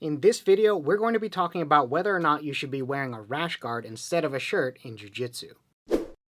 In this video, we're going to be talking about whether or not you should be wearing a rash guard instead of a shirt in Jiu-Jitsu.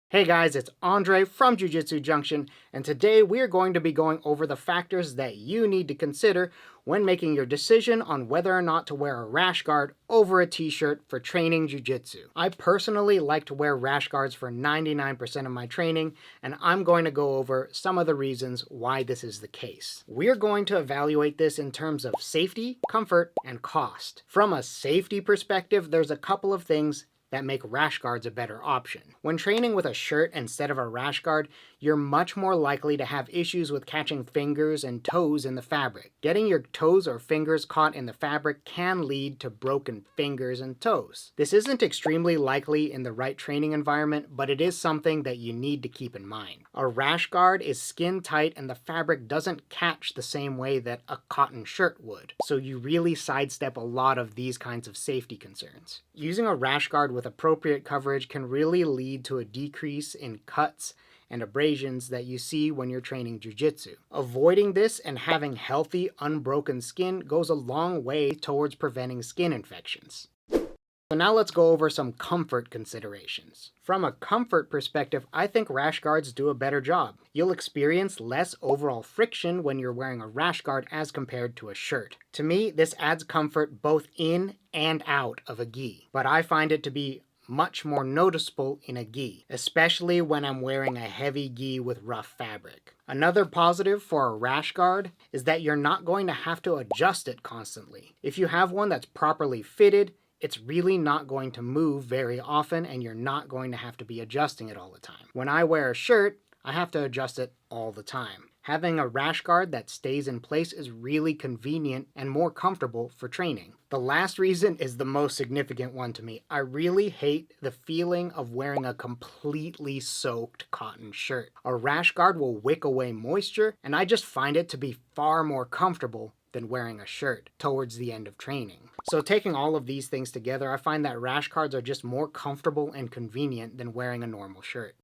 Hey guys, it's Andre from Jiu-Jitsu Junction, and today we are going to be going over the factors that you need to consider when making your decision on whether or not to wear a rash guard over a t-shirt for training Jiu-Jitsu. I personally like to wear rash guards for 99% of my training, and I'm going to go over some of the reasons why this is the case. We're going to evaluate this in terms of safety, comfort, and cost. From a safety perspective, there's a couple of things that make rash guards a better option. When training with a shirt instead of a rash guard, you're much more likely to have issues with catching fingers and toes in the fabric. Getting your toes or fingers caught in the fabric can lead to broken fingers and toes. This isn't extremely likely in the right training environment, but it is something that you need to keep in mind. A rash guard is skin tight and the fabric doesn't catch the same way that a cotton shirt would, so you really sidestep a lot of these kinds of safety concerns. Using a rash guard with appropriate coverage can really lead to a decrease in cuts and abrasions that you see when you're training jiu-jitsu. Avoiding this and having healthy, unbroken skin goes a long way towards preventing skin infections. So now let's go over some comfort considerations. From a comfort perspective, I think rash guards do a better job. You'll experience less overall friction when you're wearing a rash guard as compared to a shirt. To me, this adds comfort both in and out of a gi, but I find it to be much more noticeable in a gi, especially when I'm wearing a heavy gi with rough fabric. Another positive for a rash guard is that you're not going to have to adjust it constantly. If you have one that's properly fitted, it's really not going to move very often and you're not going to have to be adjusting it all the time. When I wear a shirt, I have to adjust it all the time. Having a rash guard that stays in place is really convenient and more comfortable for training. The last reason is the most significant one to me. I really hate the feeling of wearing a completely soaked cotton shirt. A rash guard will wick away moisture, and I just find it to be far more comfortable than wearing a shirt towards the end of training. So taking all of these things together, I find that rash guards are just more comfortable and convenient than wearing a normal shirt.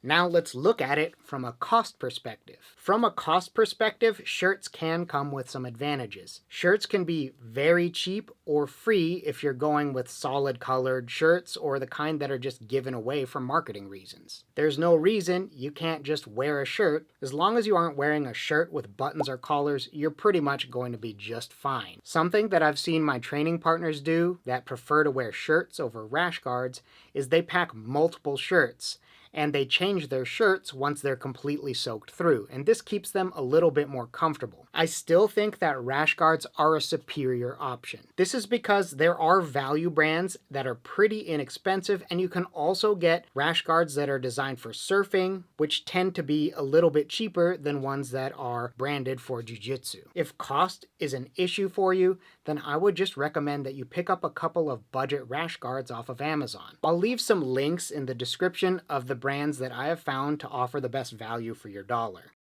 Now let's look at it from a cost perspective. From a cost perspective, shirts can come with some advantages. Shirts can be very cheap or free if you're going with solid colored shirts or the kind that are just given away for marketing reasons. There's no reason you can't just wear a shirt. As long as you aren't wearing a shirt with buttons or collars, you're pretty much going to be just fine. Something that I've seen my training partners do that prefer to wear shirts over rash guards is they pack multiple shirts, and they change their shirts once they're completely soaked through, and this keeps them a little bit more comfortable. I still think that rash guards are a superior option. This is because there are value brands that are pretty inexpensive, and you can also get rash guards that are designed for surfing, which tend to be a little bit cheaper than ones that are branded for jiu-jitsu. If cost is an issue for you, then I would just recommend that you pick up a couple of budget rash guards off of Amazon. I'll leave some links in the description of the brands that I have found to offer the best value for your dollar.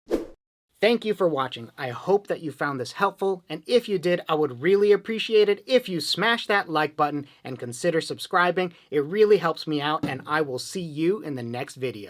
Thank you for watching. I hope that you found this helpful, and if you did, I would really appreciate it if you smash that like button and consider subscribing. It really helps me out, and I will see you in the next video.